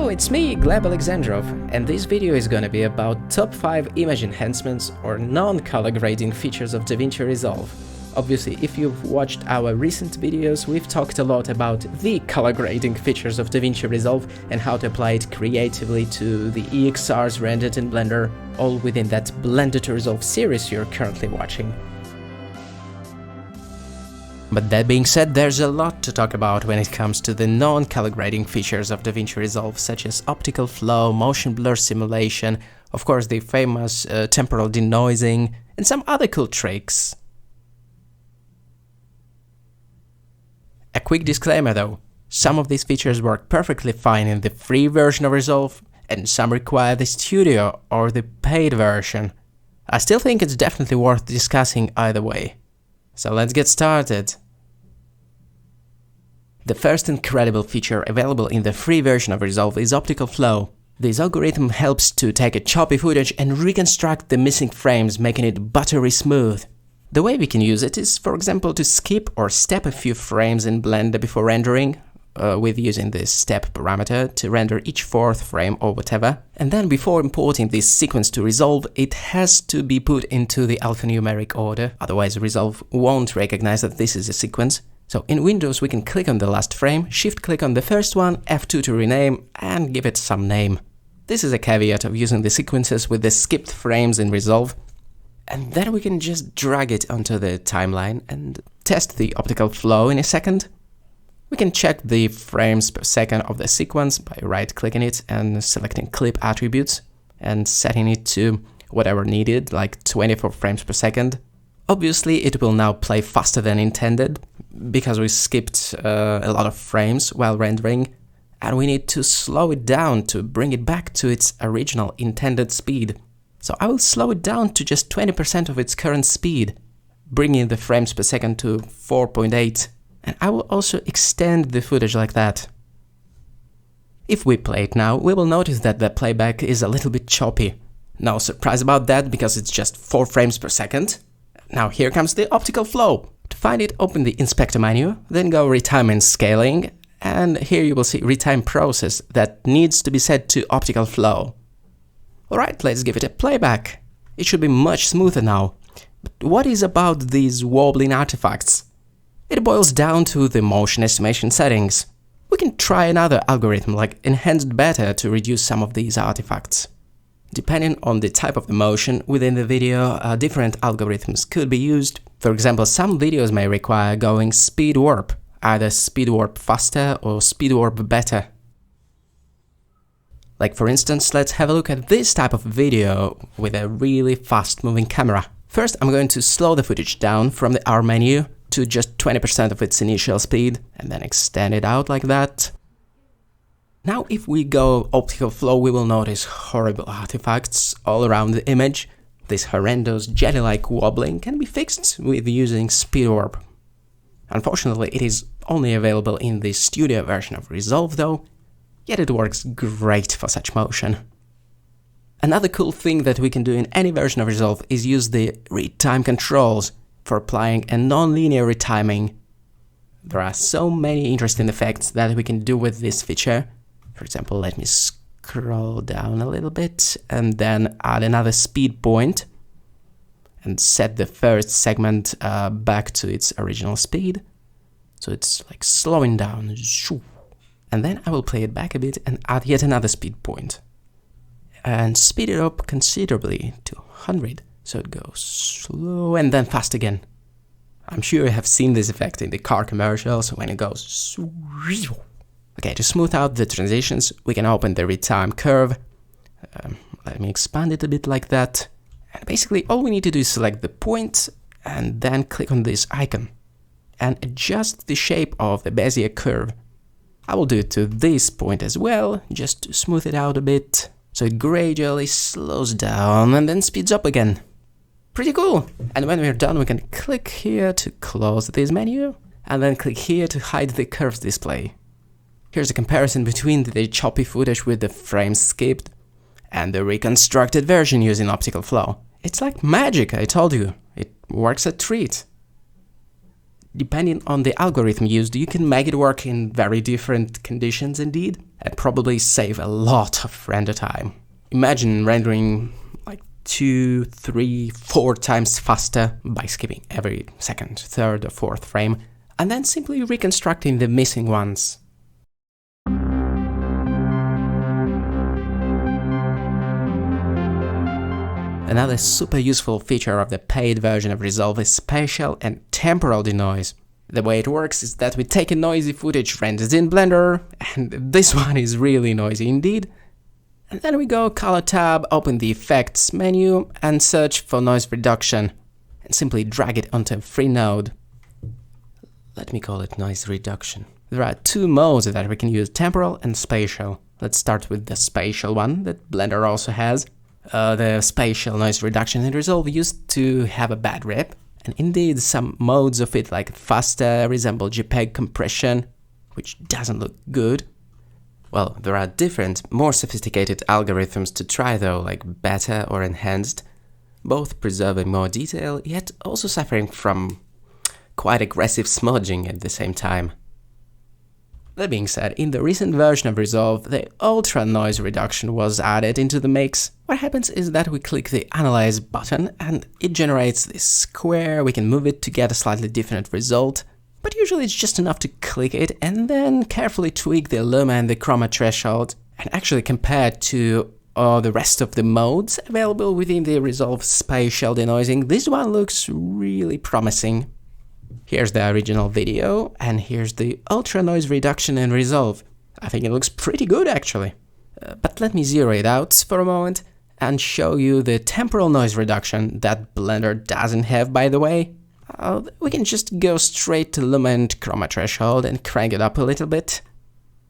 Hello, it's me, Gleb Alexandrov, and this video is gonna be about top 5 image enhancements or non-color grading features of DaVinci Resolve. Obviously, if you've watched our recent videos, we've talked a lot about the color grading features of DaVinci Resolve and how to apply it creatively to the EXRs rendered in Blender, all within that Blender to Resolve series you're currently watching. But that being said, there's a lot to talk about when it comes to the non-color grading features of DaVinci Resolve, such as optical flow, motion blur simulation, of course the famous temporal denoising, and some other cool tricks. A quick disclaimer though, some of these features work perfectly fine in the free version of Resolve, and some require the studio or the paid version. I still think it's definitely worth discussing either way. So let's get started. The first incredible feature available in the free version of Resolve is optical flow. This algorithm helps to take a choppy footage and reconstruct the missing frames, making it buttery smooth. The way we can use it is, for example, to skip or step a few frames in Blender before rendering, with using the step parameter to render each fourth frame or whatever, and then before importing this sequence to Resolve, it has to be put into the alphanumeric order, otherwise Resolve won't recognize that this is a sequence. So in Windows we can click on the last frame, shift-click on the first one, F2 to rename, and give it some name. This is a caveat of using the sequences with the skipped frames in Resolve, and then we can just drag it onto the timeline and test the optical flow in a second. We can check the frames per second of the sequence by right-clicking it and selecting clip attributes and setting it to whatever needed, like 24 frames per second. Obviously, it will now play faster than intended, because we skipped a lot of frames while rendering, and we need to slow it down to bring it back to its original intended speed. So I will slow it down to just 20% of its current speed, bringing the frames per second to 4.8. And I will also extend the footage like that. If we play it now, we will notice that the playback is a little bit choppy. No surprise about that, because it's just 4 frames per second. Now here comes the optical flow. To find it, open the inspector menu, then go retime and scaling, and here you will see retime process that needs to be set to optical flow. Alright, let's give it a playback. It should be much smoother now. But what is about these wobbling artifacts? It boils down to the motion estimation settings. We can try another algorithm like enhanced beta to reduce some of these artifacts. Depending on the type of the motion within the video, different algorithms could be used. For example, some videos may require going speed warp, either speed warp faster or speed warp better. Like for instance, let's have a look at this type of video with a really fast moving camera. First, I'm going to slow the footage down from the R menu to just 20% of its initial speed, and then extend it out like that. Now if we go optical flow, we will notice horrible artifacts all around the image. This horrendous jelly-like wobbling can be fixed with using speed warp. Unfortunately, it is only available in the studio version of Resolve though, yet it works great for such motion. Another cool thing that we can do in any version of Resolve is use the retime controls for applying a non-linear retiming. There are so many interesting effects that we can do with this feature. For example, let me scroll down a little bit and then add another speed point and set the first segment back to its original speed. So it's like slowing down. And then I will play it back a bit and add yet another speed point. And speed it up considerably to 100. So it goes slow and then fast again. I'm sure you have seen this effect in the car commercials when it goes. Okay, to smooth out the transitions, we can open the retime curve. Let me expand it a bit like that. And basically all we need to do is select the point and then click on this icon and adjust the shape of the Bezier curve. I will do it to this point as well, just to smooth it out a bit, so it gradually slows down and then speeds up again. Pretty cool! And when we're done, we can click here to close this menu, and then click here to hide the curves display. Here's a comparison between the choppy footage with the frames skipped and the reconstructed version using optical flow. It's like magic, I told you. It works a treat. Depending on the algorithm used, you can make it work in very different conditions indeed, and probably save a lot of render time. Imagine rendering like 2, 3, 4 times faster by skipping every second, third or fourth frame, and then simply reconstructing the missing ones. Another super useful feature of the paid version of Resolve is spatial and temporal denoise. The way it works is that we take a noisy footage rendered in Blender, and this one is really noisy indeed, and then we go Color tab, open the Effects menu and search for Noise Reduction, and simply drag it onto a free node. Let me call it Noise Reduction. There are two modes that we can use, temporal and spatial. Let's start with the spatial one that Blender also has. The spatial noise reduction in Resolve used to have a bad rep, and indeed some modes of it like faster resemble JPEG compression, which doesn't look good. Well, there are different, more sophisticated algorithms to try though, like beta or enhanced, both preserving more detail, yet also suffering from quite aggressive smudging at the same time. That being said, in the recent version of Resolve, the Ultra Noise Reduction was added into the mix. What happens is that we click the Analyze button and it generates this square. We can move it to get a slightly different result, but usually it's just enough to click it and then carefully tweak the luma and the chroma threshold, and actually compared to the rest of the modes available within the Resolve spatial denoising, this one looks really promising. Here's the original video, and here's the Ultra Noise Reduction in Resolve. I think it looks pretty good actually. But let me zero it out for a moment and show you the temporal noise reduction that Blender doesn't have, by the way. We can just go straight to luma and chroma threshold and crank it up a little bit.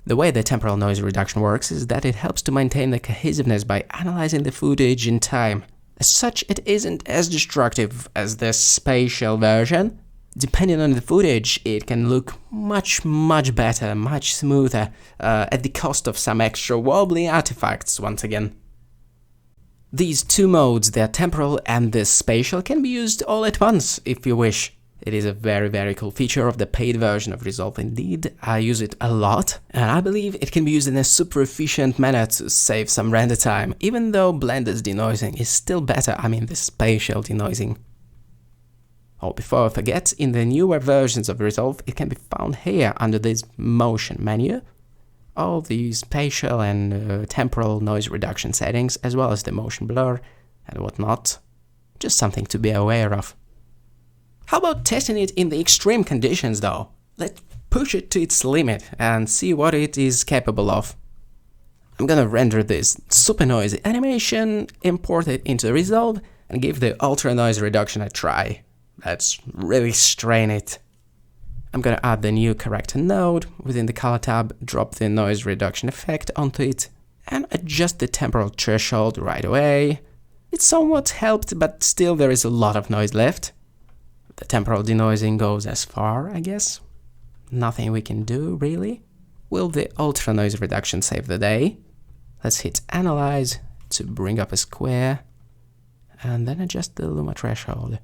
The way the temporal noise reduction works is that it helps to maintain the cohesiveness by analyzing the footage in time. As such, it isn't as destructive as the spatial version. Depending on the footage, it can look much better, much smoother, at the cost of some extra wobbly artifacts once again. These two modes, the temporal and the spatial, can be used all at once if you wish. It is a very cool feature of the paid version of Resolve indeed. I use it a lot, and I believe it can be used in a super efficient manner to save some render time, even though Blender's denoising is still better, I mean the spatial denoising. Oh, before I forget, in the newer versions of Resolve, it can be found here under this motion menu. All the spatial and temporal noise reduction settings, as well as the motion blur and whatnot. Just something to be aware of. How about testing it in the extreme conditions though? Let's push it to its limit and see what it is capable of. I'm gonna render this super noisy animation, import it into Resolve, and give the Ultra Noise Reduction a try. Let's really strain it. I'm gonna add the new character node within the color tab, drop the noise reduction effect onto it, and adjust the temporal threshold right away. It's somewhat helped, but still there is a lot of noise left. The temporal denoising goes as far, I guess. Nothing we can do, really. Will the Ultra Noise Reduction save the day? Let's hit Analyze to bring up a square, and then adjust the luma threshold.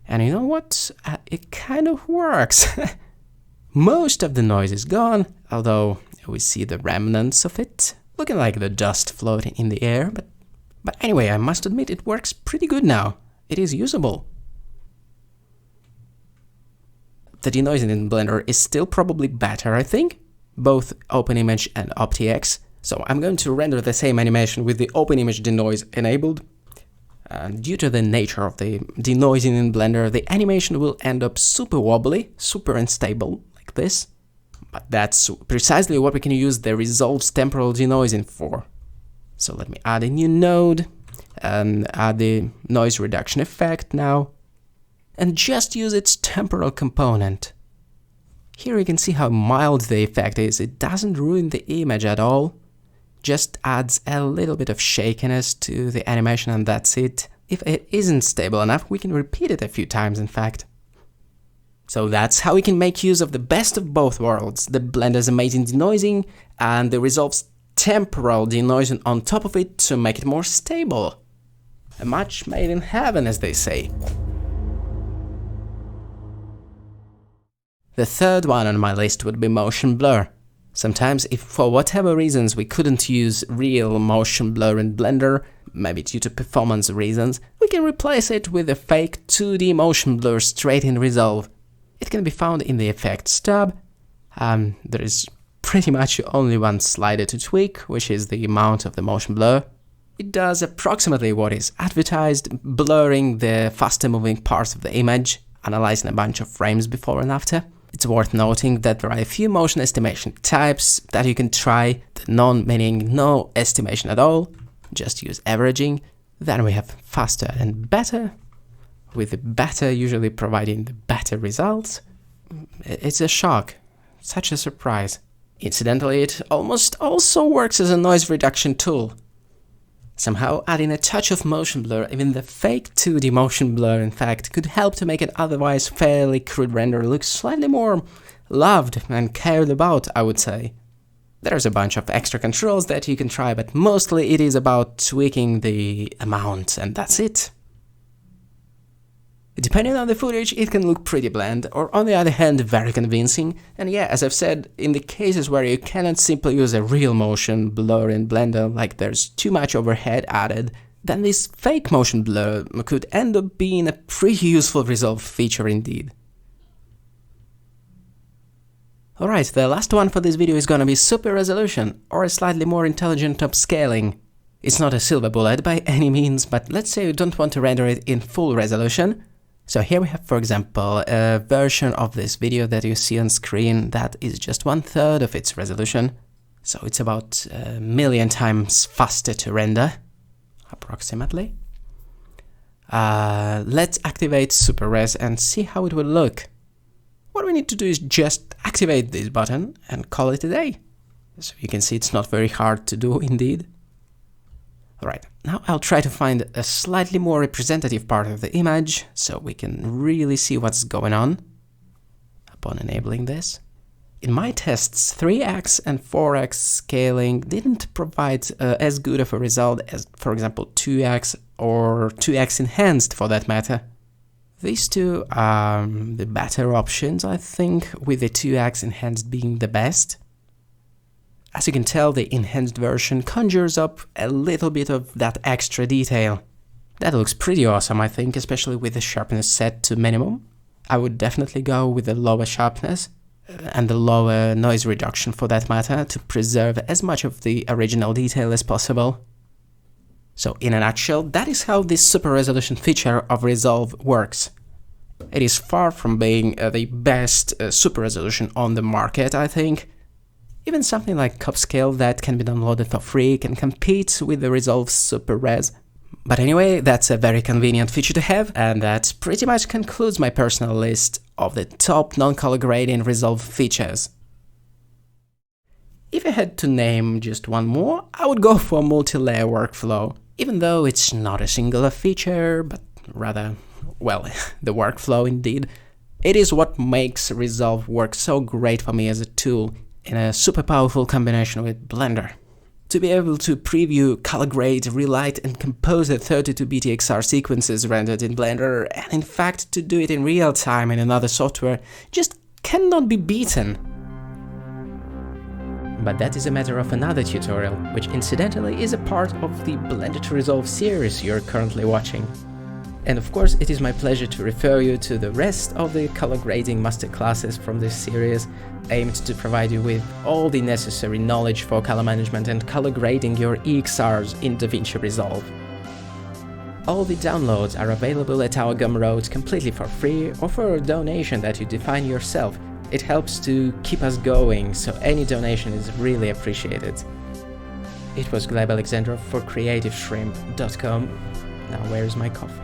And you know what? It kind of works. Most of the noise is gone, although we see the remnants of it, looking like the dust floating in the air. But anyway, I must admit it works pretty good now. It is usable. The denoising in Blender is still probably better, I think, both OpenImage and OptiX. So I'm going to render the same animation with the OpenImage denoise enabled. Due to the nature of the denoising in Blender, the animation will end up super wobbly, super unstable, like this. But that's precisely what we can use the Resolve's temporal denoising for. So let me add a new node, and add the noise reduction effect now, and just use its temporal component. Here you can see how mild the effect is. It doesn't ruin the image at all. Just adds a little bit of shakiness to the animation and that's it. If it isn't stable enough, we can repeat it a few times in fact. So that's how we can make use of the best of both worlds, the Blender's amazing denoising and the Resolve's temporal denoising on top of it to make it more stable. A match made in heaven, as they say. The third one on my list would be motion blur. Sometimes, if for whatever reasons we couldn't use real motion blur in Blender, maybe due to performance reasons, we can replace it with a fake 2D motion blur straight in Resolve. It can be found in the Effects tab. There is pretty much only one slider to tweak, which is the amount of the motion blur. It does approximately what is advertised, blurring the faster moving parts of the image, analyzing a bunch of frames before and after. It's worth noting that there are a few motion estimation types that you can try, the none meaning no estimation at all, just use averaging. Then we have faster and better, with the better usually providing the better results. It's a shock, such a surprise. Incidentally, it almost also works as a noise reduction tool. Somehow adding a touch of motion blur, even the fake 2D motion blur in fact, could help to make an otherwise fairly crude render look slightly more loved and cared about, I would say. There's a bunch of extra controls that you can try, but mostly it is about tweaking the amount, and that's it. Depending on the footage, it can look pretty bland, or on the other hand, very convincing. And yeah, as I've said, in the cases where you cannot simply use a real motion blur in Blender, like there's too much overhead added, then this fake motion blur could end up being a pretty useful Resolve feature indeed. Alright, the last one for this video is gonna be super resolution, or a slightly more intelligent upscaling. It's not a silver bullet by any means, but let's say you don't want to render it in full resolution. So here we have, for example, a version of this video that you see on screen that is just 1/3 of its resolution. So it's about a million times faster to render, approximately. Let's activate Super Res and see how it will look. What we need to do is just activate this button and call it a day. So you can see it's not very hard to do indeed. Alright, now I'll try to find a slightly more representative part of the image, so we can really see what's going on upon enabling this. In my tests, 3x and 4x scaling didn't provide as good of a result as, for example, 2x or 2x enhanced for that matter. These two are the better options, I think, with the 2x enhanced being the best. As you can tell, the enhanced version conjures up a little bit of that extra detail. That looks pretty awesome, I think, especially with the sharpness set to minimum. I would definitely go with the lower sharpness and the lower noise reduction for that matter to preserve as much of the original detail as possible. So in a nutshell, that is how this super resolution feature of Resolve works. It is far from being the best super resolution on the market, I think. Even something like Cupscale that can be downloaded for free can compete with the Resolve Super Res. But anyway, that's a very convenient feature to have, and that pretty much concludes my personal list of the top non-color grading Resolve features. If I had to name just one more, I would go for multi-layer workflow, even though it's not a singular feature, but rather, well, the workflow indeed. It is what makes Resolve work so great for me as a tool, in a super powerful combination with Blender. To be able to preview, color grade, relight and compose the 32-bit XR sequences rendered in Blender, and in fact to do it in real time in another software, just cannot be beaten. But that is a matter of another tutorial, which incidentally is a part of the Blender to Resolve series you're currently watching. And of course, it is my pleasure to refer you to the rest of the color grading masterclasses from this series, aimed to provide you with all the necessary knowledge for color management and color grading your EXRs in DaVinci Resolve. All the downloads are available at our Gumroad completely for free or for a donation that you define yourself. It helps to keep us going, so any donation is really appreciated. It was Gleb Alexandrov for CreativeShrimp.com. Now where's my coffee?